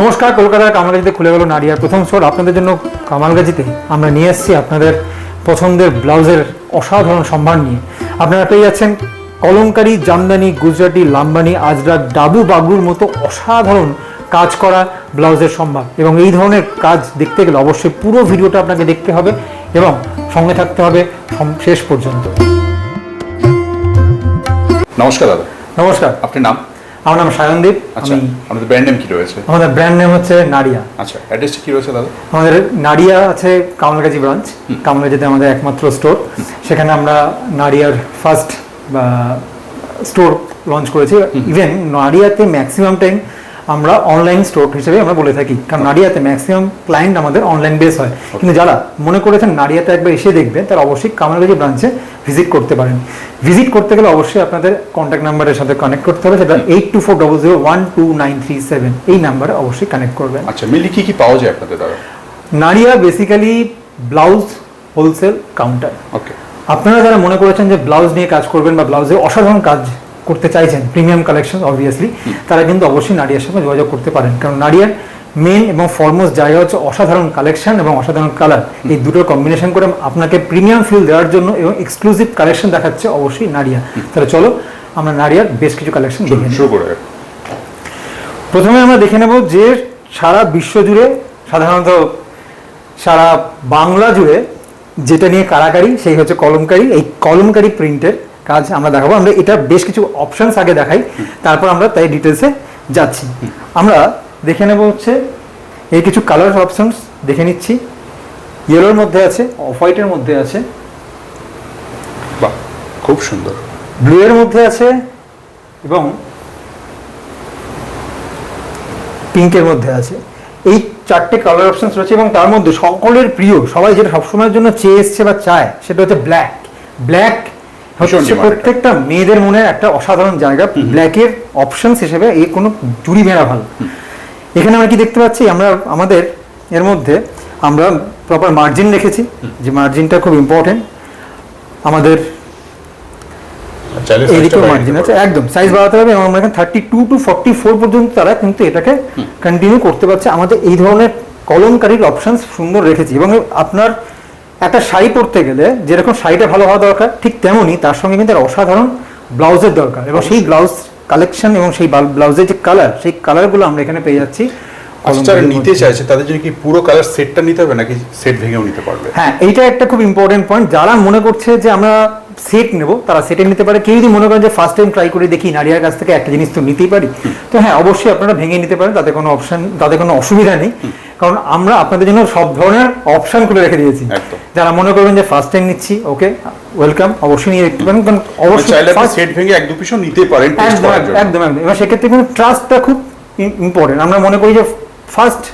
নমস্কার, কলকাতার কামালগাজিতে খুলে গেল নাড়িয়ার প্রথম স্টোর। আপনাদের জন্য কামালগাজিতে আমরা নিয়ে এসেছি আপনাদের পছন্দের ব্লাউজের অসাধারণ সম্ভার নিয়ে। আপনারা পেয়ে যাচ্ছেন কলমকারি, জামদানি, গুজরাটি, লাম্বানি, আজরাক, ডাবু বাগুর মতো অসাধারণ কাজ করা ব্লাউজের সম্ভার। এবং এই ধরনের কাজ দেখতে গেলে অবশ্যই পুরো ভিডিওটা আপনাকে দেখতে হবে এবং সঙ্গে থাকতে হবে শেষ পর্যন্ত। নমস্কার দাদা। নমস্কার, আপনার নাম? আমার নাম সায়নদীপ। আচ্ছা, আমাদের ব্র্যান্ড নেম কি রয়েছে? আমাদের ব্র্যান্ড নেম হচ্ছে নাড়িয়া। আচ্ছা, অ্যাড্রেসটা কি রয়েছে দাদা? আমাদের নাড়িয়া আছে কামালগাজি ব্রাঞ্চ। কামালগাজিতে আমাদের একমাত্র স্টোর। সেখানে আমরা নাড়িয়ার ফার্স্ট স্টোর লঞ্চ করেছি। ইভেন নাড়িয়াতে ম্যাক্সিমাম টাইম আমরা অনলাইন স্টোর হিসেবে আমরা বলে থাকি, কারণ নাড়িয়াতে ম্যাক্সিমাম ক্লায়েন্ট আমাদের অনলাইন বেস হয়। কিন্তু যারা মনে করেছেন নাড়িয়াতে একবার এসে দেখবেন, তারা অবশ্যই কামালগাজি ব্রাঞ্চে ভিজিট করতে পারেন। ভিজিট করতে গেলে অবশ্যই আপনাদের কন্ট্যাক্ট নাম্বারের সাথে কানেক্ট করতে হবে, সেটা 8240012937 এই নাম্বারে অবশ্যই কানেক্ট করবেন। আচ্ছা, মেনলি কি কি পাওয়া যায় আপনাদের দাদা? নাড়িয়া বেসিক্যালি ব্লাউজ হোলসেল কাউন্টার। ওকে। আপনারা যারা মনে করেছেন যে ব্লাউজ নিয়ে কাজ করবেন বা ব্লাউজে অসাধারণ কাজ করতে চাইছেন, প্রিমিয়াম কালেকশন অবভিয়াসলি, তারা কিন্তু অবশ্যই নাড়িয়ার সঙ্গে যোগাযোগ করতে পারেন। কারণ নাড়িয়ার মেন এবং ফরমোস্ট জায়গা হচ্ছে অসাধারণ কালেকশন এবং অসাধারণ কালার। এই দুটোর কম্বিনেশন করে আপনাকে প্রিমিয়াম ফিল দেওয়ার জন্য এবং এক্সক্লুসিভ কালেকশন দেখাচ্ছে অবশ্যই নাড়িয়া। তাহলে চলো আমরা নাড়িয়ার বেশ কিছু কালেকশন দেখে নিই। শুরু করে। প্রথমে আমরা দেখে নেব যে সারা বিশ্ব জুড়ে, সাধারণত সারা বাংলা জুড়ে যেটা নিয়ে কারাকারি, সেই হচ্ছে কলমকারি। এই কলমকারি প্রিন্টের কাজ আমরা দেখাবো। আমরা এটা বেশ কিছু অপশনস আগে দেখাই, তারপর আমরা তাই ডিটেলসে যাচ্ছি। আমরা দেখে নেব হচ্ছে এই কিছু কালার অপশনস দেখে নিচ্ছি। ইয়েলোর মধ্যে আছে, অফ হোয়াইটের মধ্যে আছে, বাহ খুব সুন্দর, ব্লু এর মধ্যে আছে এবং পিঙ্কের মধ্যে আছে। এই চারটে কালার অপশনস রয়েছে এবং তার মধ্যে সকলের প্রিয়, সবাই যেটা সবসময়ের জন্য চেয়ে এসছে বা চায়, সেটা হচ্ছে ব্ল্যাক। ব্ল্যাক হচ্ছে প্রত্যেকটা মেয়েদের মনে একটা অসাধারণ জায়গা। ব্ল্যাকের অপশনস হিসেবে এই কোনো জুড়ি মেরা ভালো। এখানে আমরা কি দেখতে পাচ্ছি, আমরা আমাদের এর মধ্যে আমরা প্রপার মার্জিন রেখেছি, যে মার্জিনটা খুব ইম্পর্টেন্ট। আমাদের এইদিকেও মার্জিন আছে, একদম সাইজ বাড়াতে হবে। এবং আমরা এখানে 32 to 44 পর্যন্ত তারা কিন্তু এটাকে কন্টিনিউ করতে পারছে। আমাদের এই ধরনের কলমকারির অপশনস সুন্দর রেখেছি। এবং আপনার একটা শাড়ি পরতে গেলে যেরকম শাড়িটা ভালো হওয়া দরকার, ঠিক তেমনই তার সঙ্গে কিন্তু অসাধারণ ব্লাউজের দরকার। এবং সেই ব্লাউজ কালেকশন এবং সেই ব্লাউজের যে কালার, সেই কালারগুলো আমরা এখানে পেয়ে যাচ্ছি। যারা নিতে চাইছে তাদের জন্য কি পুরো কালার সেটটা নিতে হবে নাকি সেট ভেঙেও নিতে পারবে? হ্যাঁ, এইটা একটা খুব ইম্পর্টেন্ট পয়েন্ট। যারা মনে করছে যে আমরা সেট নেব, তারা সেটে নিতে পারে। কেউ যদি মনে করেন যে ফার্স্ট টাইম ট্রাই করে দেখি, নাড়িয়ার কাছ থেকে একটা জিনিস তো নিতেই পারি, তো হ্যাঁ অবশ্যই আপনারা ভেঙে নিতে পারেন, তাতে কোনো অপশন, তাতে কোনো অসুবিধা নেই। কারণ আমরা আপনাদের জন্য সব ধরনের অপশন খুলে রেখে দিয়েছি। যারা মনে করবেন যে ফার্স্ট টাইম নিচ্ছি, ওকে ওয়েলকাম, অবশ্যই নিয়ে দেখতে পারেন। কারণ অবশ্যই সেট ভেঙে এক দু পিসও নিতে পারেন। একদম একদম। এবার সেক্ষেত্রে কিন্তু ট্রাস্টটা খুব ইম্পর্টেন্ট। আমরা মনে করি যে ফার্স্ট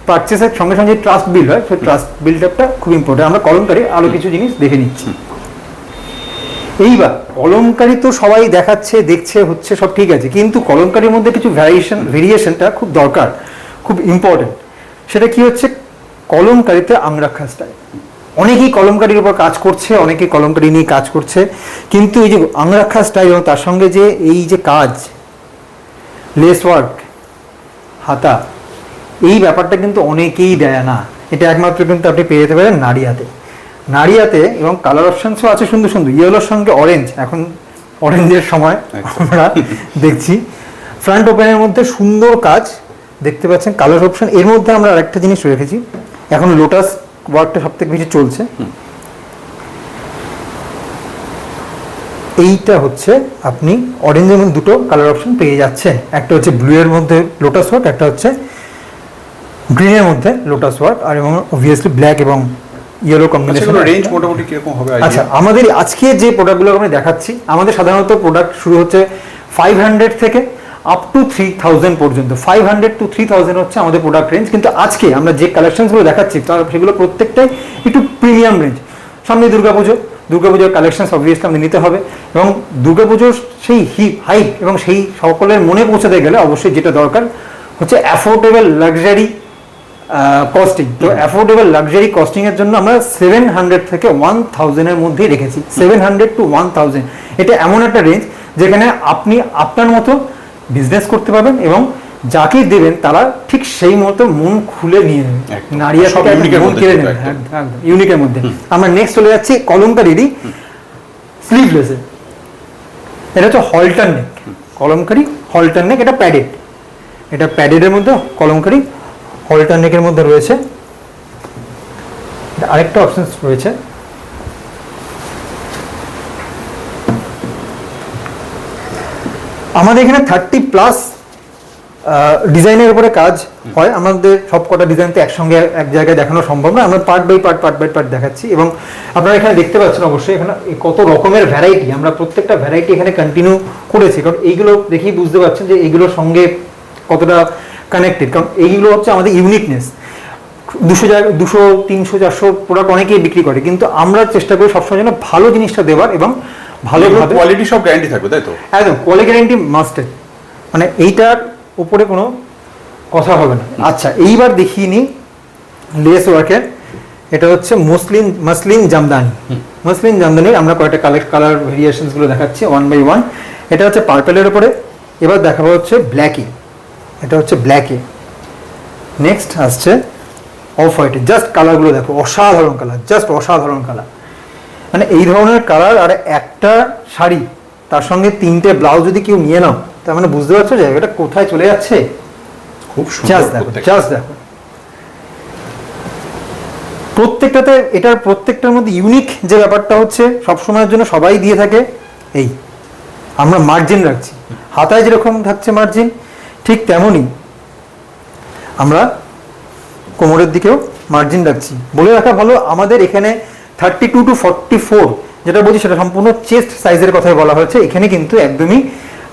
পারচেসের সঙ্গে সঙ্গে যে ট্রাস্ট বিল হয়, সেই ট্রাস্ট বিলটা খুব ইম্পর্টেন্ট। আমরা কলমকারি আরো কিছু জিনিস দেখে নিচ্ছি। এইবার কলমকারি তো সবাই দেখাচ্ছে, দেখছে, হচ্ছে, সব ঠিক আছে, কিন্তু কলমকারির মধ্যে কিছু ভেরিয়েশনটা খুব দরকার, খুব ইম্পর্টেন্ট। সেটা কি হচ্ছে, কলমকারিতে আংরাক্ষা স্টাইল। অনেকেই কলমকারির উপর কাজ করছে, অনেকেই কলমকারি নিয়ে কাজ করছে, কিন্তু এই যে আংরাক্ষা স্টাইল এবং তার সঙ্গে যে এই যে কাজ, লেস ওয়ার্ক, হাতা, এই ব্যাপারটা কিন্তু অনেকেই দেয় না। এটা একমাত্র কিন্তু আপনি পেয়ে যেতে পারেন নাড়িয়াতে। নাড়িয়াতে এবং কালার অপশনসও আছে সুন্দর সুন্দর। ইয়েলোর সঙ্গে অরেঞ্জ, এখন অরেঞ্জের সময় আমরা দেখছি। ফ্রন্ট ওপেনের মধ্যে সুন্দর কাজ দেখতে পাচ্ছেন, কালার অপশন। এর মধ্যে আমরা আরেকটা জিনিস রেখেছি, এখন লোটাস ওয়ার্কটা সব থেকে বেশি চলছে। এইটা হচ্ছে আপনি অরেঞ্জের মধ্যে দুটো কালার অপশন পেয়ে যাচ্ছেন। একটা হচ্ছে ব্লু এর মধ্যে লোটাস ওয়ার্ক, একটা হচ্ছে গ্রিনের মধ্যে লোটাস ওয়ার্ক, আর এবং অবভিয়াসলি ব্ল্যাক এবং ইয়েলো কম্বিনেশন। রেঞ্জ মোটামুটি কিরকম হবে? আচ্ছা, আমাদের আজকে যে প্রোডাক্টগুলো আমি দেখাচ্ছি, আমাদের সাধারণত প্রোডাক্ট শুরু হচ্ছে 500 থেকে আপ টু 3000 পর্যন্ত। 500 to 3000 হচ্ছে আমাদের প্রোডাক্ট রেঞ্জ। কিন্তু আজকে আমরা যে কালেকশনসগুলো দেখাচ্ছি, সেগুলো প্রত্যেকটাই একটু প্রিমিয়াম রেঞ্জ। সামনে দুর্গাপুজোর কালেকশনস অবভিয়াসলি আমাদের নিতে হবে। এবং দুর্গাপুজোর সেই হাইপ এবং সেই সকলের মনে পৌঁছাতে গেলে অবশ্যই যেটা দরকার হচ্ছে অ্যাফোর্ডেবল লাক্সারি কস্টিং। তো অ্যাফোর্ডেবল লাক্সারি কস্টিং এর জন্য আমরা 700 থেকে 1000 এর মধ্যে রেখেছি। 700 to 1000 এটা এমন একটা রেঞ্জ যেখানে আপনি আপনার মতো বিজনেস করতে পারবেন এবং যাকে দেবেন তারা ঠিক সেই মতো মন খুলে নিয়ে নেবে, একদম। নারিয়া সব থেকে unique এর মন মধ্যে কেড়ে ছিল, নেবে, একদম। ইউনিকের মধ্যে। আমরা নেক্সট চলে যাচ্ছি কলমকারিরই স্লিভলেসে। এটা হচ্ছে হলটার নেক, কলমকারি হলটার নেক, এটা প্যাডেড, এটা প্যাডেডের মধ্যে কলমকারি হলটার নেকের মধ্যে রয়েছে। আরেকটা অপশন রয়েছে, আমাদের এখানে 30+ ডিজাইনের উপরে কাজ হয়। আমাদের সব কটা ডিজাইন তো একসঙ্গে এক জায়গায় দেখানো সম্ভব না, আমরা পার্ট বাই পার্ট দেখাচ্ছি। এবং আপনারা এখানে দেখতে পাচ্ছেন অবশ্যই এখানে কত রকমের ভ্যারাইটি, আমরা প্রত্যেকটা ভ্যারাইটি এখানে কন্টিনিউ করেছি, কারণ এইগুলো দেখেই বুঝতে পারছেন যে এইগুলোর সঙ্গে কতটা কানেক্টেড, কারণ এইগুলো হচ্ছে আমাদের ইউনিকনেস। 200, 300, 400 প্রোডাক্ট অনেকেই বিক্রি করে, কিন্তু আমরা চেষ্টা করি সবসময় যেন ভালো জিনিসটা দেওয়ার এবং ভালোভাবে কোয়ালিটি সব গ্যারান্টি থাকবে, তাই তো? একদম কোয়ালিটি গ্যারান্টি মাস্টেড, মানে এইটার উপরে কোনো কথা হবে না। আচ্ছা, এইবার দেখিয়ে নিই লেস ওয়ার্কের। এটা হচ্ছে মসলিন জামদানি। মসলিন জামদানির আমরা কয়েকটা কালার ভেরিয়েশনসগুলো দেখাচ্ছি 1 by 1। এটা হচ্ছে পার্পেলের উপরে, এবার দেখাবো হচ্ছে ব্ল্যাকে, এটা হচ্ছে ব্ল্যাকে। নেক্সট আসছে অফ হোয়াইটে। জাস্ট কালারগুলো দেখো, অসাধারণ কালার, জাস্ট অসাধারণ কালার। মানে এই ধরনের কালার আর একটা শাড়ি, তার সঙ্গে 3টে ব্লাউজ যদি কেউ নিয়ে নাও, তার মানে বুঝতে পারছো যে এটা কোথায় চলে যাচ্ছে। খুব জাস্ট সুন্দর। দেখো, জাস্ট দেখো, প্রত্যেকটাতে, এটার প্রত্যেকটার মধ্যে ইউনিক যে ব্যাপারটা হচ্ছে সবসময়ের জন্য সবাই দিয়ে থাকে, এই আমরা মার্জিন রাখছি। হাতায় যেরকম থাকছে মার্জিন, ঠিক তেমনই আমরা কোমরের দিকেও মার্জিন রাখছি। বলে রাখা ভালো, আমাদের এখানে 32 to 44 যেটা বলছি সেটা সম্পূর্ণ চেস্ট সাইজের কথাই বলা হয়েছে। এখানে কিন্তু একদমই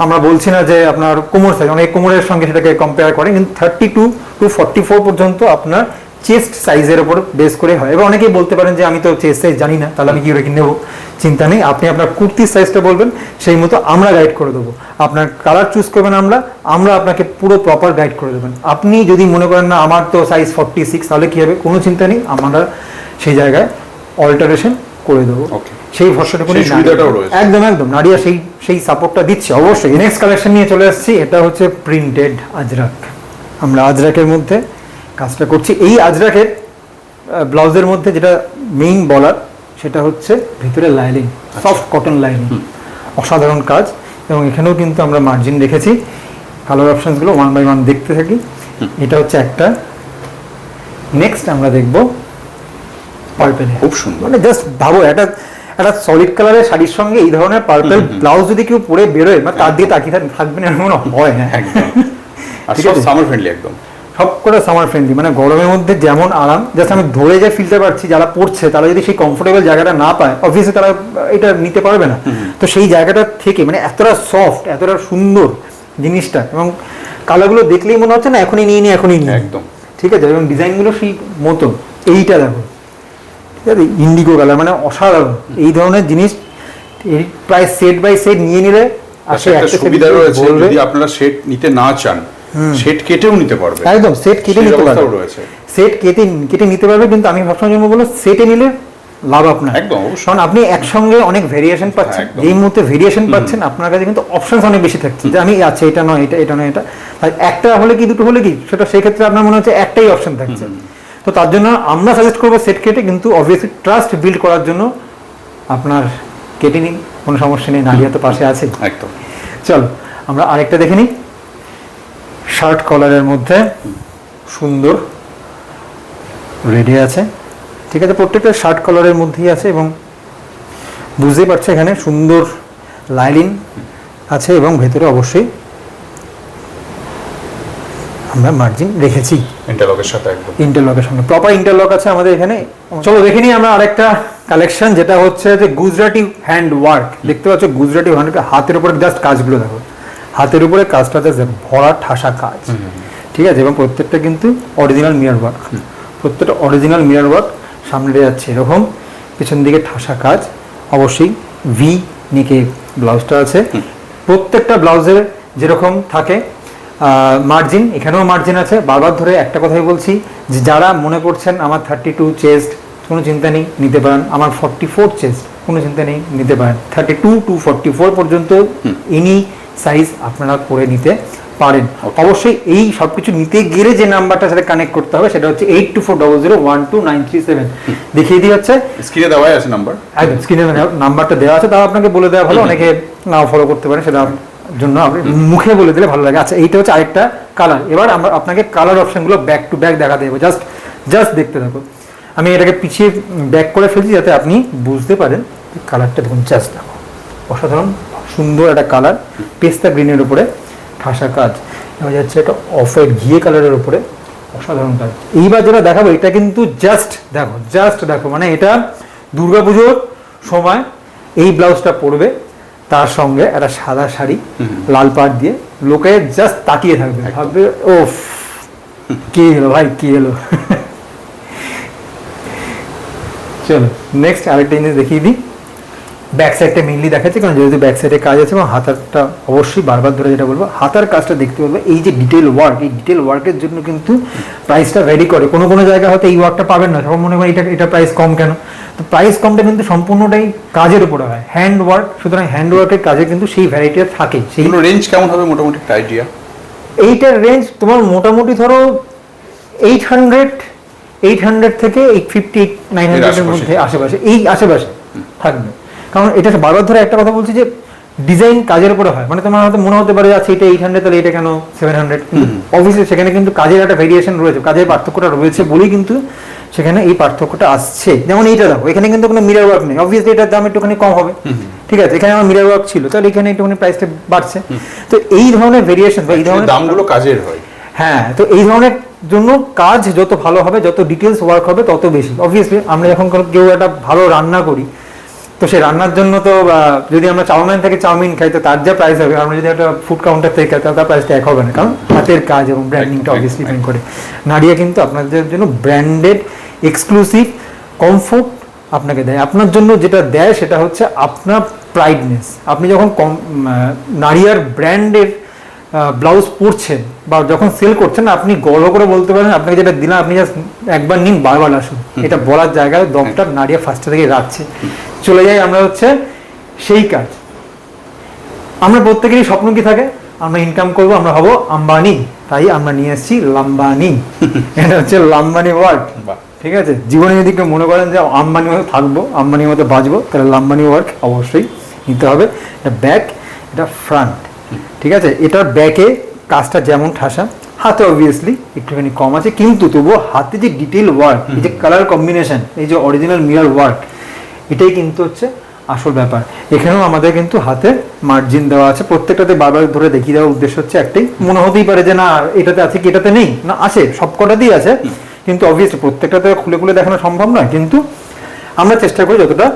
আমরা বলছি না যে আপনার কোমর সাইজ, অনেক কোমরের সঙ্গে সেটাকে কম্পেয়ার করে, কিন্তু 32 to 44 পর্যন্ত আপনার চেস্ট সাইজের উপর বেস করে হয়। এবার অনেকেই বলতে পারেন যে আমি তো চেস্ট সাইজ জানি না, তাহলে আমি কি করে নেবো? চিন্তা নেই, আপনি আপনার কুর্তির সাইজটা বলবেন, সেই মতো আমরা গাইড করে দেবো। আপনার কালার চুজ করবেন, আমরা আপনাকে পুরো প্রপার গাইড করে দেবেন। আপনি যদি মনে করেন না আমার তো সাইজ 46, তাহলে কি হবে? কোনো চিন্তা নেই, আমরা সেই জায়গায় অল্টারেশন করে দেবো। সেই ভরসাটুকু একদম একদম নারিয়া সেই সাপোর্টটা দিচ্ছে অবশ্যই। নেক্সট কালেকশন নিয়ে চলে আসছি, এটা হচ্ছে প্রিন্টেড আজরাক। আমরা আজরাকের মধ্যে কাজটা করছি। এই আজরাকের ব্লাউজের মধ্যে যেটা মেইন বলার সেটা হচ্ছে ভিতরে লাইনিং, সফট কটন লাইনিং, অসাধারণ কাজ। এবং এখানেও কিন্তু আমরা মার্জিন রেখেছি। কালার অপশনসগুলো 1 by 1 দেখতে থাকি। এটা হচ্ছে একটা। নেক্সট আমরা দেখবো পার্পেল, খুব সুন্দর। মানে জাস্ট ভাবো, একটা সলিড কালারের শাড়ির সঙ্গে এই ধরনের পার্পেল ব্লাউজ যদি কেউ পরে বেরোয়, মানে তার দিকে তাকিয়ে থাকবে না এমন হয়। হ্যাঁ, একদম। আর সব সামার ফ্রেন্ডলি, একদম সব করে সামার ফ্রেন্ডলি, মানে গরমের মধ্যে যেমন আরাম, জাস্ট আমি ধরে যে ফিলতে পারছি, যারা পড়ছে তারা যদি সেই কমফোর্টেবল জায়গাটা না পায়, অবভিয়াসলি তারা এটা নিতে পারবে না। তো সেই জায়গাটা থেকে মানে এতটা সফট, এতটা সুন্দর জিনিসটা, এবং কালারগুলো দেখলেই মনে হচ্ছে না এখনই নিয়ে এখনই নিয়ে, একদম ঠিক আছে। এবং ডিজাইনগুলো সেই মতো, এইটা দেখো, ঠিক আছে, ইন্ডিগো কালার, মানে অসাধারণ। এই ধরনের জিনিস প্রায় সেট বাই সেট নিয়ে নিলে একটা সুবিধা রয়েছে, যদি আপনারা সেট নিতে না চান, সেট কেটেও নিতে পারবে। একদম সেট কেটে নিতে পারবে, সেট কেটে নিতে পারবে। কিন্তু আমি ভাবছিলাম যে বলবো সেটে নিলে লাভ আপনার, একদম, কারণ আপনি একসঙ্গে অনেক ভেরিয়েশন পাচ্ছেন। এই মুহূর্তে ভেরিয়েশন পাচ্ছেন, আপনার কাছে কিন্তু অপশনস অনেক বেশি থাকছে, যে আমি আচ্ছা এটা নয় এটা, এটা নয় এটা। আর একটা হলে কি দুটো হলে কি, সেটা সেই ক্ষেত্রে আপনার মনে হচ্ছে একটাই অপশন থাকছে। তো তার জন্য আমরা সাজেস্ট করবো সেট কেটে, কিন্তু অবভিয়াসলি ট্রাস্ট বিল্ড করার জন্য আপনার কেটে নিন, কোনো সমস্যা নেই, নারিয়া তো পাশে আছে। একদম। চলো আমরা আরেকটা দেখে নিই, শার্ট কলারের মধ্যে সুন্দর রেডি আছে, ঠিক আছে, প্রত্যেকটা শার্ট কলারের মধ্যেই আছে। এবং বুঝতেই পারছো এখানে সুন্দর লাইনিং আছে, এবং ভেতরে অবশ্যই আমরা মার্জিন রেখেছি ইন্টারলকের সাথে, একদম ইন্টারলকের সঙ্গে প্রপার ইন্টারলক আছে আমাদের এখানে। চলো দেখে নিই আমরা আরেকটা কালেকশন, যেটা হচ্ছে যে গুজরাটি হ্যান্ড ওয়ার্ক। দেখতে পাচ্ছ গুজরাটি হ্যান্ড, হাতের উপরে জাস্ট কাজগুলো দেখো, হাতের উপরে কাজটা জাস্ট ভরা ঠাসা কাজ, ঠিক আছে। এবং প্রত্যেকটা কিন্তু অরিজিনাল মিরর ওয়ার্ক, প্রত্যেকটা অরিজিনাল মিরর ওয়ার্ক সামনে যাচ্ছে এরকম, পিছন দিকে ঠাসা কাজ। অবশ্যই ভি নেকে ব্লাউজটা আছে। প্রত্যেকটা ব্লাউজের যেরকম থাকে মার্জিন, এখানেও মার্জিন আছে। বারবার ধরে একটা কথাই বলছি, যে যারা মনে করছেন আমার 32 চেস্ট, কোনো চিন্তা নেই, নিতে পারেন। আমার 44 চেস্ট, কোনো চিন্তা নেই, নিতে পারেন। 32 to 44 পর্যন্ত এনি সাইজ আপনারা করে নিতে পারেন। অবশ্যই এই সবকিছু নিতে গেলে যে নাম্বারটা সাথে কানেক্ট করতে হবে সেটা হচ্ছে 8240012937। দেখিয়ে দিয়ে হচ্ছে স্ক্রিনে দেওয়াই আছে নাম্বার, একদম স্ক্রিনে নাম্বারটা দেওয়া আছে, তাও আপনাকে বলে দেওয়া ভালো, অনেকে নাও ফলো করতে পারেন, সেটা জন্য আপনি মুখে বলে দিলে ভালো লাগে। আচ্ছা, এইটা হচ্ছে আরেকটা কালার। এবার আমরা আপনাকে কালার অপশনগুলো ব্যাক টু ব্যাক দেখা দেবো, জাস্ট দেখতে থাকো। আমি এটাকে পিছিয়ে ব্যাক করে ফেলছি যাতে আপনি বুঝতে পারেন। কালারটা দেখুন, জাস্ট দেখো, অসাধারণ সুন্দর একটা কালার, পেস্তা গ্রিনের উপরে ঠাসা কাজ। এবার যাচ্ছে একটা অফ হোয়াইট ঘিয়ে কালারের উপরে, অসাধারণ কাজ। এইবার যেটা দেখাবো এটা কিন্তু জাস্ট দেখো, মানে এটা দুর্গাপুজোর সময় এই ব্লাউজটা পরবে, তার সঙ্গে একটা সাদা শাড়ি লাল পাড় দিয়ে, লোকে জাস্ট তাকিয়ে থাকবে, ভাববে ও কি হলো ভাই, কি হলো। চলো নেক্সট আরেকটা জিনিস দেখিয়ে দিই। ব্যাক সাইডটা মেইনলি দেখাচ্ছে, কারণ যেহেতু ব্যাক সাইডে কাজ আছে, এবং হাতারটা অবশ্যই বারবার ধরে যেটা বলবো, হাতার কাজটা দেখতে বলবো। এই যে ডিটেল ওয়ার্ক, এই ডিটেল ওয়ার্কের জন্য কিন্তু প্রাইসটা ভ্যারি করে। কোনো কোনো জায়গায় হয়তো এই ওয়ার্কটা পাবেন না, তখন মনে হয় এটা প্রাইস কম কেন। তো প্রাইস কমটা কিন্তু সম্পূর্ণটাই কাজের উপরে হয়, হ্যান্ড ওয়ার্ক। সুতরাং হ্যান্ড ওয়ার্কের কাজে কিন্তু সেই ভ্যারাইটিটা থাকে। সেই রেঞ্জ কেমন হবে মোটামুটি একটা আইডিয়া? এইটার রেঞ্জ তোমার মোটামুটি ধরো 800 থেকে 850 900 এর মধ্যে আশেপাশে, এই আশেপাশে থাকবে। কারণ এটা বারবার ধরে একটা কথা বলছি যে ডিজাইন কাজের উপরে হয়। মানে তোমার হয়তো মনে হতে পারে আচ্ছা এটা 800, তাহলে এটা কেন 700। অবভিয়াসলি সেখানে কিন্তু কাজের একটা ভেরিয়েশন রয়েছে, কাজের পার্থক্যটা রয়েছে বলেই কিন্তু সেখানে এই পার্থক্যটা আসছে। যেমন এইটা দেখো, এখানে কিন্তু কোনো মিরর ওয়ার্ক নেই, অবভিয়াসলি এটার দাম একটুখানি কম হবে, ঠিক আছে। এখানে আমার মিরর ওয়ার্ক ছিল, তাহলে এখানে একটুখানি প্রাইসটা বাড়ছে। তো এই ধরনের ভেরিয়েশন বা এই ধরনের দামগুলো কাজের হয়। হ্যাঁ, তো এই ধরনের জন্য কাজ যত ভালো হবে, যত ডিটেলস ওয়ার্ক হবে, তত বেশি। অবভিয়াসলি আমরা যখন কেউ একটা ভালো রান্না করি, তো সেই রান্নার জন্য তো যদি আমরা চাউমিন থেকে চাউমিন খাই, তো তার যা প্রাইস হবে, আমরা যদি একটা ফুড কাউন্টার থেকে খাই, তার প্রাইসটা এক হবে না। কারণ হাতের কাজ এবং ব্র্যান্ডিংটা অবভিয়াসলি ডিপেন্ড করে। নাড়িয়া কিন্তু আপনাদের জন্য ব্র্যান্ডেড এক্সক্লুসিভ কমফোর্ট আপনাকে দেয়। আপনার জন্য যেটা দেয় সেটা হচ্ছে আপনার প্রাইডনেস। আপনি যখন নাড়িয়ার ব্র্যান্ডের ব্লাউজ পরছেন বা যখন সেল করছেন, আপনি গর্ব করে বলতে পারেন আপনাকে যেটা দিলাম আপনি জাস্ট একবার নিন, বারবার আসুন। এটা বলার জায়গায় দমটা নাড়িয়া ফার্স্টে থেকে রাখছে। চলে যাই আমরা হচ্ছে সেই কাজ। আমরা প্রত্যেকেরই স্বপ্ন কি থাকে, আমরা ইনকাম করব, আমরা হব আম্বানি। তাই আমরা নিয়ে এসেছি লাম্বানি। এটা হচ্ছে লাম্বানি ওয়ার্ক, ঠিক আছে। জীবনে যদি কেউ মনে করেন যে আম্বানি মতো থাকবো, আম্বানির মতো বাঁচবো, তাহলে লাম্বানি ওয়ার্ক অবশ্যই নিতে হবে। এটা ব্যাক, এটা ফ্রন্ট, ঠিক আছে। এটার ব্যাকে কাজটা যেমন ঠাসা, হাতে অবভিয়াসলি একটুখানি কম আছে, কিন্তু তবুও হাতে যে ডিটেল ওয়ার্ক, এই যে কালার কম্বিনেশন, এই যে অরিজিনাল মিরর ওয়ার্ক, এটাই কিন্তু হচ্ছে আসল ব্যাপার। এখানেও আমাদের কিন্তু হাতে মার্জিন দেওয়া আছে। প্রত্যেকটাতে বারবার ধরে দেখিয়ে দেওয়ার উদ্দেশ্য হচ্ছে একটাই। মনে হতেই পারে যে না এটাতে আছে কি এটাতে নেই, না আছে, সবকটাতেই আছে, কিন্তু অবভিয়াসলি প্রত্যেকটাতে খুলে খুলে দেখানো সম্ভব নয়। কিন্তু আমরা চেষ্টা করি যতটা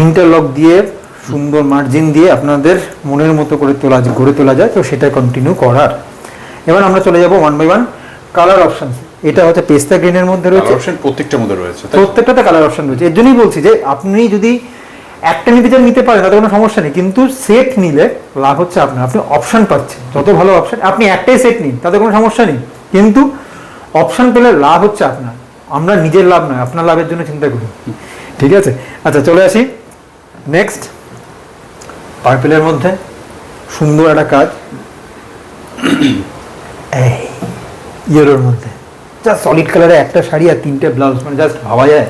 ইন্টারলক দিয়ে, সুন্দর মার্জিন দিয়ে আপনাদের মনের মতো করে গড়ে তোলা যায়, তো সেটা কন্টিনিউ করার। এবার আমরা চলে যাব one by one colour option. এটা হচ্ছে পেস্তা গ্রিনের মধ্যে রয়েছে, প্রত্যেকটার মধ্যে রয়েছে, প্রত্যেকটাতে কালার অপশন রয়েছে। এর জন্যই বলছি যে আপনি যদি একটা নিতে চান নিতে পারেন, তাতে কোনো সমস্যা নেই, কিন্তু সেট নিলে লাভ হচ্ছে আপনার, আপনি অপশন পাচ্ছেন। যত ভালো অপশন, আপনি একটাই সেট নিন, তাতে কোনো সমস্যা নেই, কিন্তু অপশন পেলে লাভ হচ্ছে আপনার। আমরা নিজের লাভ নয়, আপনার লাভের জন্য চিন্তা করি, ঠিক আছে। আচ্ছা, চলে আসি নেক্সট। পার্পেলের মধ্যে সুন্দর একটা কাজ, ইয়েলোর মধ্যে জাস্ট সলিড কালারে একটা শাড়ি আর 3টে ব্লাউজ, মানে জাস্ট ভাবা যায়।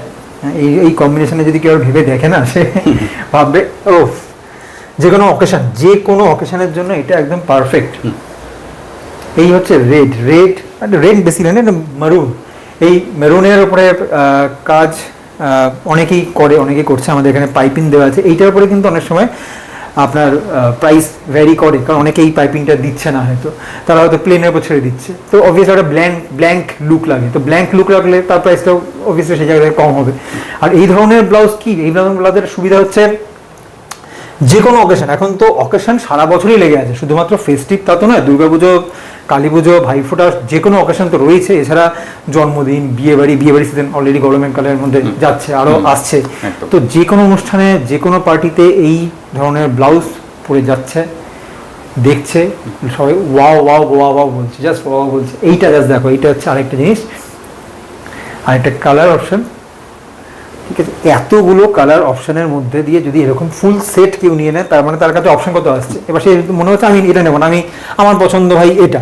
এই কম্বিনেশনে যদি কেউ ভেবে দেখে না, সে ভাববে ও যে কোনো অকেশনের জন্য এটা একদম পারফেক্ট। এই হচ্ছে রেড বেশি না, এটা মেরুন। এই মেরুনের উপরে কাজ অনেকেই করছে। আমাদের এখানে পাইপিং দেওয়া আছে, এইটার উপরে কিন্তু অনেক সময় আপনার প্রাইস ভ্যারি করে, কারণ অনেকে এই পাইপিংটা দিচ্ছে না, হয়তো তারা হয়তো প্লেনের উপর ছেড়ে দিচ্ছে। তো অবভিয়াসলি একটা ব্ল্যাঙ্ক লুক লাগে, তো ব্ল্যাঙ্ক লুক রাখলে তার প্রাইসটাও অবভিয়াসলি সেই জায়গায় কম হবে। আর এই ধরনের ব্লাউজ কি, এই ধরনের ব্লাউজের সুবিধা হচ্ছে যে কোনো অকেশন, এখন তো অকেশন সারা বছরই লেগে আছে, শুধুমাত্র ফেস্টিভ তা তো নয়, দুর্গাপুজো, কালী পুজো, ভাইফোঁটা, যে কোনো অকেশন তো রয়েছে। এছাড়া জন্মদিন, বিয়েবাড়ি সিজন অলরেডি গরমের কালের মধ্যে যাচ্ছে, আরও আসছে। তো যে কোনো অনুষ্ঠানে, যে কোনো পার্টিতে এই ধরনের ব্লাউজ পরে যাচ্ছে, দেখছে সবাই ওয়াও বলছে, জাস্ট ওয়াও বলছে। এইটা জাস্ট দেখো, এইটা হচ্ছে আরেকটা জিনিস, আরেকটা কালার অপশন, ঠিক আছে, এতগুলো কালার অপশনের মধ্যে দিয়ে যদি এরকম ফুল সেট কেউ নিয়ে নেয়, তার মানে তার কাছে অপশন কত আসছে। এবার সে মনে হচ্ছে আমি এটা নেবো না, আমি আমার পছন্দ ভাই এটা,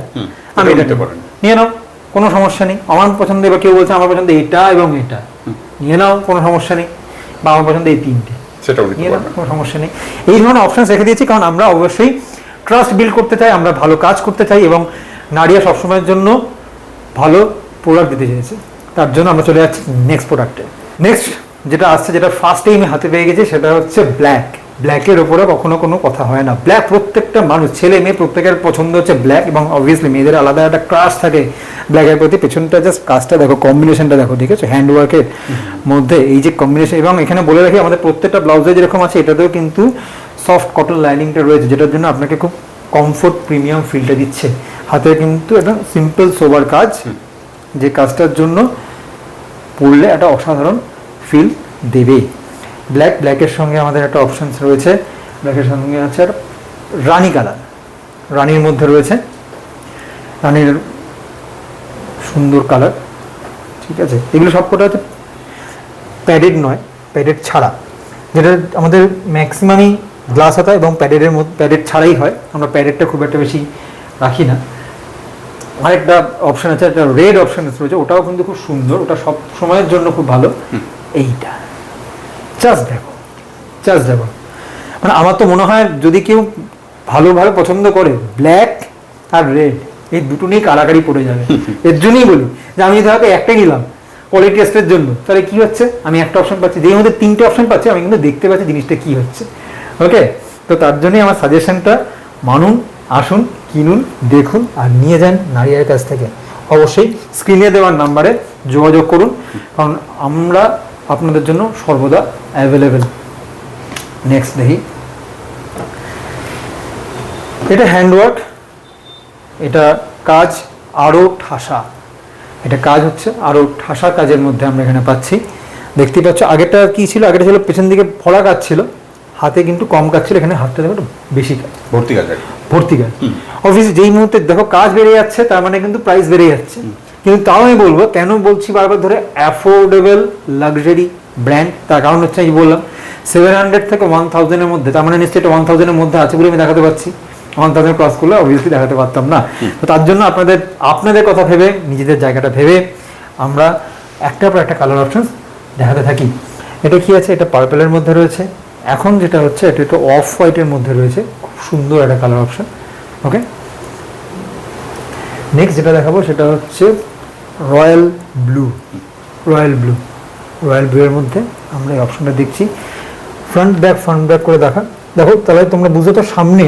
আমি এটা নিতে নেবো। পারেন। নিয়ে নাও, কোনো সমস্যা নেই। আমার পছন্দ, এবার কেউ বলছে আমার পছন্দ এটা এবং এটা, নিয়ে নাও, কোনো সমস্যা নেই। বা আমার পছন্দ এই তিনটে, সেটাও নিতে নিয়ে নাও, পারবেন। কোনো সমস্যা নেই। এই ধরনের অপশন রেখে দিয়েছি কারণ আমরা অবশ্যই ট্রাস্ট বিল্ড করতে চাই, আমরা ভালো কাজ করতে চাই এবং নারিয়া সবসময়ের জন্য ভালো প্রোডাক্ট দিতে চাইছি। তার জন্য আমরা চলে যাচ্ছি নেক্সট প্রোডাক্টে। নেক্সট যেটা আসছে, যেটা ফার্স্ট টাইম হাতে পেয়ে গেছি, সেটা হচ্ছে ব্ল্যাক। ব্ল্যাকের ওপরে কখনো কোনো কথা হয় না। ব্ল্যাক প্রত্যেকটা মানুষ, ছেলে মেয়ে প্রত্যেকের পছন্দ হচ্ছে ব্ল্যাক, এবং অবভিয়াসলি মেয়েদের আলাদা একটা ক্রাশ থাকে ব্ল্যাকের প্রতি। পেছনটা জাস্ট কাজটা দেখো, কম্বিনেশনটা দেখো, ঠিক আছে, হ্যান্ডওয়ার্কের মধ্যে এই যে কম্বিনেশন। এবং এখানে বলে রাখি, আমাদের প্রত্যেকটা ব্লাউজে যেরকম আছে, এটাতেও কিন্তু সফট কটন লাইনিংটা রয়েছে, যেটার জন্য আপনাকে খুব কমফোর্ট প্রিমিয়াম ফিলটা দিচ্ছে। হাতে কিন্তু একটা সিম্পল সোবার কাজ, যে কাজটার জন্য পরলে একটা অসাধারণ ফিল দেবে। ব্ল্যাকের সঙ্গে আমাদের একটা অপশানস রয়েছে, ব্ল্যাকের সঙ্গে আছে আর রানি কালার, রানির মধ্যে রয়েছে, রানির সুন্দর কালার, ঠিক আছে। এগুলো সবকটা হচ্ছে প্যাডেড নয়, প্যাডেড ছাড়া, যেটা আমাদের ম্যাক্সিমামই গ্লাস হাতা এবং প্যাডেডের মধ্যে, প্যাডেড ছাড়াই হয়, আমরা প্যাডেডটা খুব একটা বেশি রাখি না। আরেকটা অপশন আছে, একটা রেড অপশন রয়েছে, ওটাও কিন্তু খুব সুন্দর, ওটা সব সময়ের জন্য খুব ভালো। এইটা জাস্ট দেখো, জাস্ট দেখো, মানে আমার তো মনে হয় যদি কেউ ভালোভাবে পছন্দ করে, ব্ল্যাক আর রেড এই দুটো নিয়ে কারাকারি পড়ে যাবে। এর জন্যই বলি যে আমি যদি হয়তো একটা নিলাম কোয়ালিটি টেস্টের জন্য, তাহলে কি হচ্ছে, আমি একটা অপশন পাচ্ছি, যেই মধ্যে তিনটে অপশন পাচ্ছি, আমি কিন্তু দেখতে পাচ্ছি জিনিসটা কি হচ্ছে। ওকে, তো তার জন্যই আমার সাজেশনটা, মানুন, আসুন, কিনুন, দেখুন আর নিয়ে যান নারিয়ার কাছ থেকে। অবশ্যই স্ক্রিনে দেওয়ার নাম্বারে যোগাযোগ করুন, কারণ আমরা আপনাদের জন্য সর্বদা অ্যাভেলেবেল। নেক্সট দেখি, এটা হ্যান্ডওয়ার্ক, এটা কাজ আরও ঠাসা, এটা কাজ হচ্ছে আরও ঠাসা কাজের মধ্যে আমরা এখানে পাচ্ছি। দেখতেই পাচ্ছ, আগেরটা কি ছিল, আগেটা ছিল পেছন দিকে ফলা কাজ ছিল, হাতে কিন্তু কম কাজ ছিল, এখানে হাতটা দেখো বেশি কাজ, ভর্তি কাজ, ভর্তি কাজ। অবভিয়াসলি যেই মুহূর্তে দেখো কাজ বেড়ে যাচ্ছে, তার মানে কিন্তু প্রাইস বেড়ে যাচ্ছে। কিন্তু তাও আমি বলবো, কেন বলছি বারবার ধরে, অ্যাফোর্ডেবল লাক্সারি ব্র্যান্ড, তার কারণ হচ্ছে আমি বললাম 700 থেকে 1000-এর মধ্যে, তার মানে নিশ্চয়ই এটা 1000-এর মধ্যে আছে বলে আমি দেখাতে পারছি। 1000 ক্রস করলে অবভিয়াসলি দেখাতে পারতাম না। তো তার জন্য আপনাদের কথা ভেবে, নিজেদের জায়গাটা ভেবে আমরা একটার পর একটা কালার অপশন দেখাতে থাকি। এটা কি আছে, এটা পার্পেলের মধ্যে রয়েছে, এখন যেটা হচ্ছে এটা একটু অফ হোয়াইটের মধ্যে রয়েছে, খুব সুন্দর একটা কালার অপশন। ওকে, নেক্সট যেটা দেখাবো সেটা হচ্ছে royal blue. Royal blue, royal blue এর মধ্যে আমরা এই অপশনটা দেখছি। ফ্রন্ট ব্যাক করে দেখো, তাহলে তোমরা বুঝতে তো, সামনে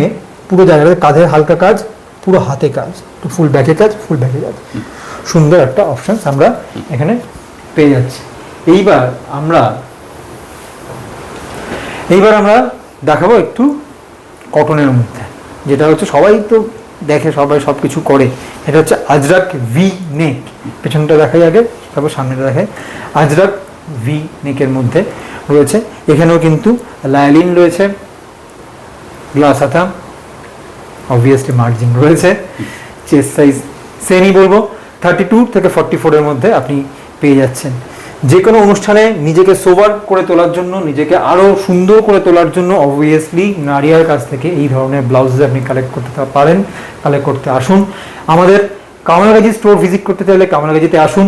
পুরো জায়গাটা কাঁধের হালকা কাজ, পুরো হাতে কাজ, ফুল ব্যাকে কাজ, ফুল ব্যাকে কাজ, সুন্দর একটা অপশন আমরা এখানে পেয়ে যাচ্ছি। এইবার আমরা দেখাবো একটু কটনের মধ্যে, যেটা হচ্ছে সবাই তো দেখে, সবাই সব কিছু করে। এটা হচ্ছে আজরাক ভি নেক, পেছনটা দেখাই আগে, তারপর সামনেটা দেখায়। আজরাক ভি নেকের মধ্যে রয়েছে, এখানেও কিন্তু লাইলিন রয়েছে, গ্লাস হাতা, অবভিয়াসলি মার্জিন রয়েছে, চেস্ট সাইজ সেমই বলবো 32 থেকে 44-এর মধ্যে আপনি পেয়ে যাচ্ছেন। যে কোনো অনুষ্ঠানে নিজেকে সোবার করে তোলার জন্য, নিজেকে আরও সুন্দর করে তোলার জন্য অবভিয়াসলি নারিয়ার কাছ থেকে এই ধরনের ব্লাউজ আপনি কালেক্ট করতে পারেন, কালেক্ট করতে আসুন। আমাদের কামরাগাজি স্টোর ভিজিট করতে চাইলে কামরাগাজিতে আসুন,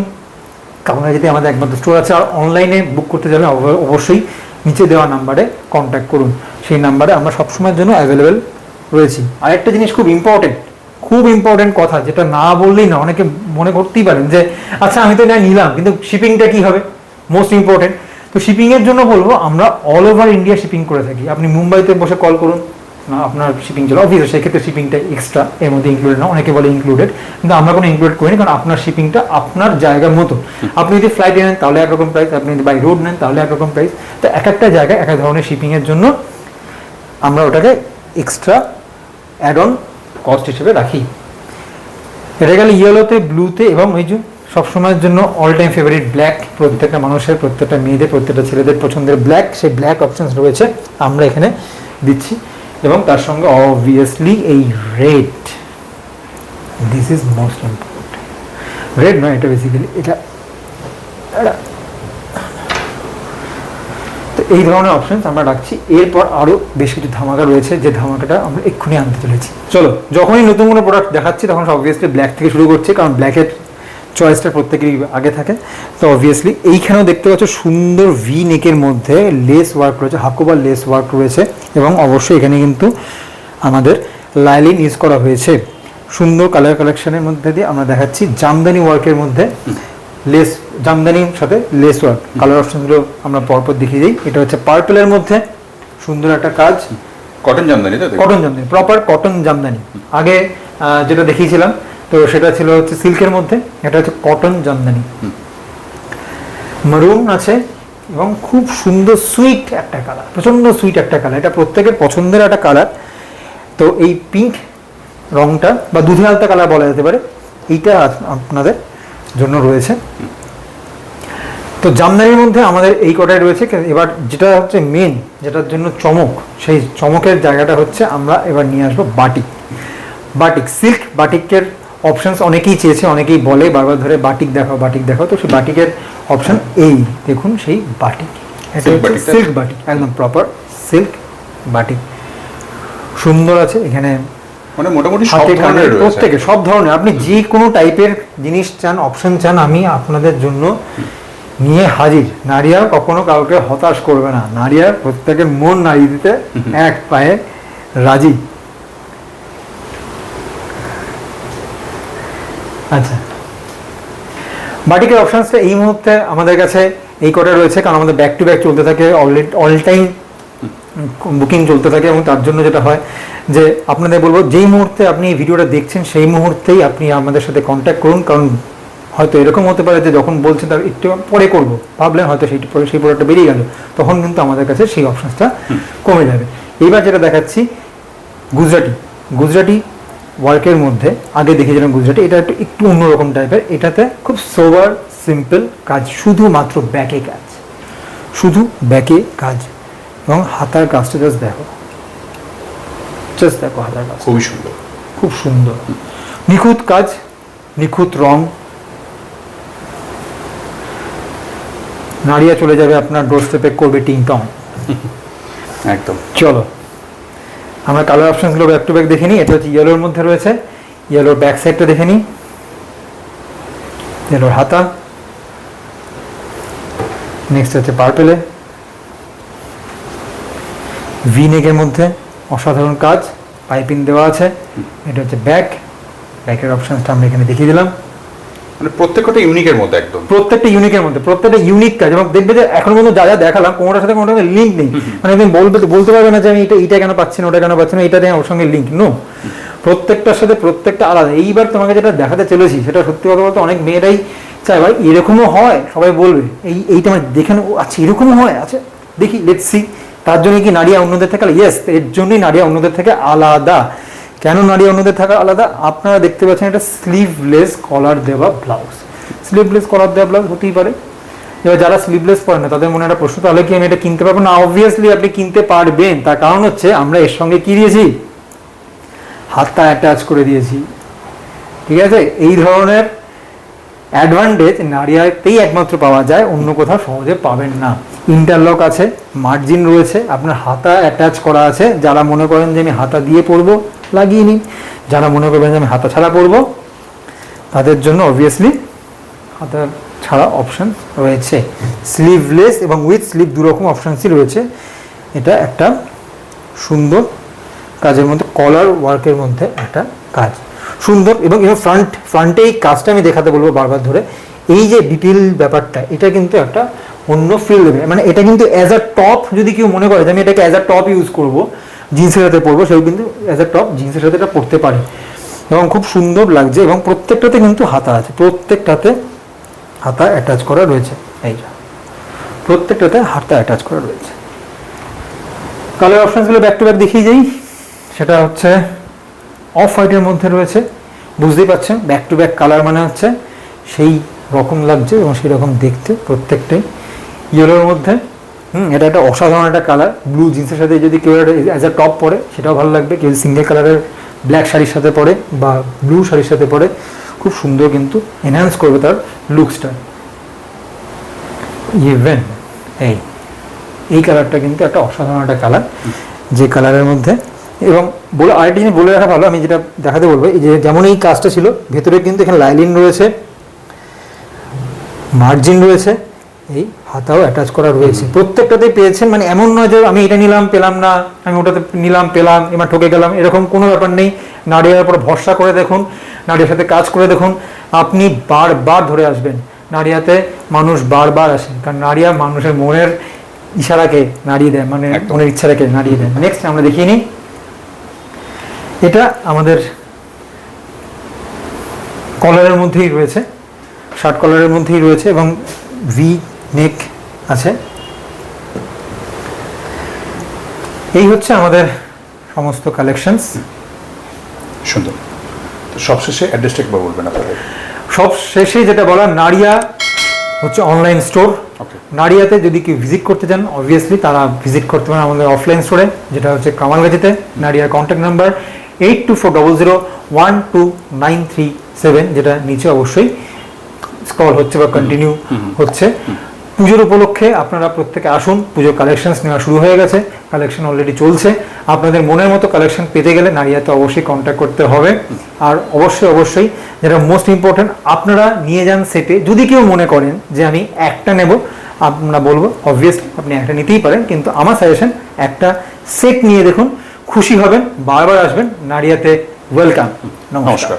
কামরাগাজিতে আমাদের একমাত্র স্টোর আছে। আর অনলাইনে বুক করতে চাইলে অবশ্যই নিচে দেওয়া নাম্বারে কন্ট্যাক্ট করুন, সেই নাম্বারে আমরা সবসময়ের জন্য অ্যাভেলেবেল রয়েছি। আরেকটা জিনিস খুব ইম্পর্টেন্ট কথা, যেটা না বললেই না, অনেকে মনে করতেই পারেন যে আচ্ছা আমি তো এটা নিলাম, কিন্তু শিপিংটা কি হবে, মোস্ট ইম্পর্টেন্ট। তো শিপিংয়ের জন্য বলবো, আমরা অল ওভার ইন্ডিয়া শিপিং করে থাকি। আপনি মুম্বাইতে বসে কল করুন না, আপনার শিপিং চলে, অবভিয়াসলি সেক্ষেত্রে শিপিংটা এক্সট্রা, এর মধ্যে ইনক্লুডেড না, অনেকে বলে ইনক্লুডেড, কিন্তু আমরা কোনো ইনক্লুড করিনি, কারণ আপনার শিপিংটা আপনার জায়গার মতো। আপনি যদি ফ্লাইটে নেন তাহলে একরকম প্রাইস, আপনি যদি বাই রোড নেন তাহলে একরকম প্রাইস। তো এক একটা জায়গায় এক এক ধরনের শিপিংয়ের জন্য আমরা ওটাকে এক্সট্রা অ্যাড অন কস্ট হিসেবে রাখি। এটা গেলে ইয়েলোতে, ব্লুতে, এবং ওই যে সবসময়ের জন্য অল টাইম ফেভারিট ব্ল্যাক, প্রত্যেকটা মানুষের, প্রত্যেকটা মেয়েদের, প্রত্যেকটা ছেলেদের পছন্দের ব্ল্যাক, সেই ব্ল্যাক অপশনস রয়েছে আমরা এখানে দিচ্ছি। এবং তার সঙ্গে অবভিয়াসলি এই red, this is most important. Red নয়, এটা বেসিক্যালি এটা এই ধরনের অপশনস আমরা রাখছি। এরপর আরও বেশ কিছু ধামাকা রয়েছে, যে ধামাকাটা আমরা এক্ষুনি আনতে চলেছি। চলো, যখনই নতুন কোনো প্রোডাক্ট দেখাচ্ছি তখন অবভিয়াসলি ব্ল্যাক থেকে শুরু করছি, কারণ ব্ল্যাকের চয়েসটা প্রত্যেকেরই আগে থাকে। তো অবভিয়াসলি এইখানেও দেখতে পাচ্ছ সুন্দর ভি নেকের মধ্যে লেস ওয়ার্ক রয়েছে, হাকুবার লেস ওয়ার্ক রয়েছে, এবং অবশ্যই এখানে কিন্তু আমাদের লাইলিন ইউজ করা হয়েছে। সুন্দর কালার কালেকশনের মধ্যে দিয়ে আমরা দেখাচ্ছি জামদানি ওয়ার্কের মধ্যে লেস, জামদানির সাথে লেস ওয়ার্ক। কালার অপশনগুলো আমরা পরপর দেখিয়ে দিই। এটা হচ্ছে পার্পেলের মধ্যে সুন্দর একটা কাজ, cotton Jamdani, cotton Jamdani, proper cotton Jamdani. আগে যেটা দেখিয়েছিলাম তো সেটা ছিল হচ্ছে সিল্কের মধ্যে, এটা হচ্ছে কটন জামদানি। মারুন আছে এবং খুব সুন্দর সুইট একটা কালার, প্রচন্ড সুইট একটা কালার, এটা প্রত্যেকের পছন্দের একটা কালার। তো এই পিঙ্ক রংটা বা দুধে আলতা কালার বলা যেতে পারে, এইটা আপনাদের জন্য রয়েছে। তো জামদানির মধ্যে আমাদের এই কটাই রয়েছে। এবার যেটা হচ্ছে মেন, যেটার জন্য চমক, সেই চমকের জায়গাটা হচ্ছে আমরা এবার নিয়ে আসবো বাটিক। বাটিক সিল্ক বাটিকের অপশনস অনেকেই চেয়েছে, অনেকেই বলে বারবার ধরে বাটিক দেখাও বাটিক দেখাও। তো সেই বাটিকের অপশন এই দেখুন, সেই বাটিক, এটা হচ্ছে সিল্ক বাটিক, একদম প্রপার সিল্ক বাটিক। সুন্দর আছে এখানে, মানে মোটামুটি সব ধরনের রয়েছে, প্রত্যেকে সব ধরনের, আপনি যে কোনো টাইপের জিনিস চান, অপশন চান, আমি আপনাদের জন্য নিয়ে হাজির। নারিয়া কখনো কাউকে হতাশ করবে না, নারিয়া প্রত্যেকের মন নাড়িয়ে দিতে এক পায়ে রাজি। আচ্ছা, বাটিকের অপশনসটা এই মুহূর্তে আমাদের কাছে এই কটা রয়েছে, কারণ আমাদের ব্যাক টু ব্যাক চলতে থাকে, অল টাইম বুকিং চলতে থাকে। এবং তার জন্য যেটা হয় যে আপনাদের বলবো, যেই মুহূর্তে আপনি এই ভিডিওটা দেখছেন সেই মুহূর্তেই আপনি আমাদের সাথে কন্ট্যাক্ট করুন, কারণ হয়তো এরকম হতে পারে যে যখন বলছেন তার একটু পরে করবো ভাবলেন, হয়তো সেই প্রোডাক্টটা বেরিয়ে গেল, তখন কিন্তু আমাদের কাছে সেই অপশনসটা কমে যাবে। এইবার যেটা দেখাচ্ছি গুজরাটি ওয়ার্কের মধ্যে, আগে দেখেছিলাম গুজরাটি, এটা একটু অন্যরকম টাইপের। এটাতে খুব সোবার সিম্পল কাজ, শুধুমাত্র ব্যাকে কাজ, শুধু ব্যাকে কাজ, এবং হাতার কাজটা জাস্ট দেখো হাতার কাজ খুবই সুন্দর, খুব সুন্দর, নিখুঁত কাজ, নিখুঁত রং। নাড়িয়া চলে যাবে আপনার ডোর স্টেপে, করবে টিং টং একদম। চলো আমরা কালার অপশনগুলো ব্যাক টু ব্যাক দেখে নিই। এটা হচ্ছে ইয়েলোর মধ্যে রয়েছে, ইয়েলোর ব্যাক সাইডটা দেখে নিই, ইয়েলোর হাতা। নেক্সট হচ্ছে পার্পেলে, ভি নেকের মধ্যে অসাধারণ কাজ, পাইপিং দেওয়া আছে। এটা হচ্ছে ব্যাকের অপশনসটা আমরা এখানে দেখিয়ে দিলাম। মানে প্রত্যেকটা ইউনিকের মধ্যে, একদম প্রত্যেকটা ইউনিকের মধ্যে, প্রত্যেকটা ইউনিক কাজ। এবং দেখবে যে এখন পর্যন্ত যা যা দেখালাম কোনোটার সাথে কোনোটার লিঙ্ক নেই, মানে তুমি বলতে পারবে না যে আমি এটা কেন পাচ্ছি না, ওটা কেন পাচ্ছি না, এটা দিয়ে ওর সঙ্গে লিঙ্ক নো, প্রত্যেকটার সাথে প্রত্যেকটা আলাদা। এইবার তোমাকে যেটা দেখাতে চলেছি সেটা সত্যি কথা বলতে অনেক মেয়েরাই চায় ভাই এরকমও হয়, সবাই বলবে এইটা মানে দেখে নেবো, আচ্ছা এরকমও হয়, আচ্ছা দেখি, লেটস সি। তার জন্য কি নারিয়া অন্যদের থেকে ইয়েস, এর জন্যই নারিয়া অন্যদের থেকে আলাদা। কেন নারিয়া অন্যদের থেকে আলাদা? আপনারা দেখতে পাচ্ছেন এটা স্লিভলেস কলার দেওয়া ব্লাউজ, স্লিভলেস কলার দেওয়া ব্লাউজ হতেই পারে। এবার যারা স্লিভলেস পরে না তাদের মনে একটা প্রশ্ন, তাহলে কি আমি এটা কিনতে পারবো না? অবভিয়াসলি আপনি কিনতে পারবেন, তার কারণ হচ্ছে আমরা এর সঙ্গে কি দিয়েছি, হাতটা অ্যাটাচ করে দিয়েছি, ঠিক আছে? এই ধরনের অ্যাডভান্টেজ নারিয়াতেই একমাত্র পাওয়া যায়, অন্য কোথাও সহজে পাবেন না। ইন্টারলক আছে, মার্জিন রয়েছে, আপনার হাতা অ্যাটাচ করা আছে। যারা মনে করেন যে আমি হাতা দিয়ে পরবো লাগিয়ে নিন, যারা মনে করবেন যে আমি হাতা ছাড়া পরবো তাদের জন্য অবভিয়াসলি হাতা ছাড়া অপশন রয়েছে। স্লিভলেস এবং উইথ স্লিভ দুরকম অপশানসই রয়েছে। এটা একটা সুন্দর কাজের মধ্যে, কলার ওয়ার্কের মধ্যে একটা কাজ সুন্দর। এবং ফ্রন্টে এই কাজটা আমি দেখাতে বলবো বারবার ধরে, এই যে ডিটেল ব্যাপারটা, এটা কিন্তু একটা অন্য ফিল দেবে। মানে এটা কিন্তু অ্যাজ আ টপ, যদি কেউ মনে করে যে আমি এটাকে অ্যাজ আ টপ ইউজ করবো, জিন্সের সাথে পরবো, সেই কিন্তু অ্যাজ আ টপ জিন্সের সাথে এটা পরতে পারে এবং খুব সুন্দর লাগছে। এবং প্রত্যেকটাতে কিন্তু হাতা আছে, প্রত্যেকটাতে হাতা অ্যাটাচ করা রয়েছে, এইটা প্রত্যেকটাতে হাতা অ্যাটাচ করা রয়েছে। কালার অপশনসগুলো ব্যাক টু ব্যাক দেখিয়ে যাই। সেটা হচ্ছে অফ হোয়াইটের মধ্যে রয়েছে, বুঝতেই পারছেন ব্যাক টু ব্যাক কালার মানে হচ্ছে সেই রকম লাগছে এবং সেই রকম দেখতে প্রত্যেকটাই। ইয়েলোর মধ্যে এটা একটা অসাধারণ একটা কালার, ব্লু জিন্সের সাথে যদি কেউ অ্যাজ আ টপ পরে সেটাও ভালো লাগবে, কেউ সিঙ্গেল কালারের ব্ল্যাক শাড়ির সাথে পরে বা ব্লু শাড়ির সাথে পরে খুব সুন্দর কিন্তু এনহ্যান্স করবে তার লুকসটা। ইভেন এই কালারটা কিন্তু একটা অসাধারণ একটা কালার, যে কালারের মধ্যে। এবং বলে আরেকটা জিনিস বলে রাখা ভালো, আমি যেটা দেখাতে বলবো, এই যে যেমন এই কাজটা ছিল, ভেতরে কিন্তু এখানে লাইলিন রয়েছে, মার্জিন রয়েছে, এই হাতাও অ্যাটাচ করা রয়েছে, প্রত্যেকটাতেই পেয়েছেন। মানে এমন নয় যে আমি এটা নিলাম পেলাম না, আমি ওটাতে নিলাম পেলাম এবার ঠকে গেলাম, এরকম কোনো ব্যাপার নেই। নাড়িয়ার উপর ভরসা করে দেখুন, নাড়িয়ার সাথে কাজ করে দেখুন, আপনি বারবার ধরে আসবেন। নাড়িয়াতে মানুষ বারবার আসে, কারণ নাড়িয়া মানুষের মনের ইশারাকে নাড়িয়ে দেয়, মানে মনের ইচ্ছাটাকে নাড়িয়ে দেয়। নেক্সট আমরা দেখিয়ে নিই, এটা আমাদের কলারের মধ্যেই রয়েছে, শার্ট কলারের মধ্যেই রয়েছে এবং ভি নেক আছে। এই হচ্ছে আমাদের সমস্ত কালেকশনস। সুন্দর। তো সবশেষে অ্যাড্রেসটা একবার বলবেন আপনাদের। সব শেষে যেটা বলা, নাড়িয়া হচ্ছে অনলাইন স্টোর। নাড়িয়াতে যদি কেউ ভিজিট করতে চান, অবভিয়াসলি তারা ভিজিট করতে পারেন আমাদের অফলাইন স্টোরে, যেটা হচ্ছে কামালগাছিতে। নাড়িয়ার কন্ট্যাক্ট নাম্বার 8240012937, যেটা নিচে অবশ্যই স্ক্রল হচ্ছে বা কন্টিনিউ হচ্ছে। পুজোর উপলক্ষে আপনারা প্রত্যেকে আসুন, পুজোর কালেকশনস নেওয়া শুরু হয়ে গেছে, কালেকশন অলরেডি চলছে। আপনাদের মনের মতো কালেকশন পেতে গেলে নাড়িয়াতে অবশ্যই কন্ট্যাক্ট করতে হবে। আর অবশ্যই যেটা মোস্ট ইম্পর্টেন্ট, আপনারা নিয়ে যান সেটে। যদি কেউ মনে করেন যে আমি একটা নেব, আমরা বলবো অবভিয়াসলি আপনি একটা নিতেই পারেন, কিন্তু আমার সাজেশন একটা সেট নিয়ে দেখুন, খুশি হবেন, বারবার আসবেন। নাড়িয়াতে ওয়েলকাম। নমস্কার।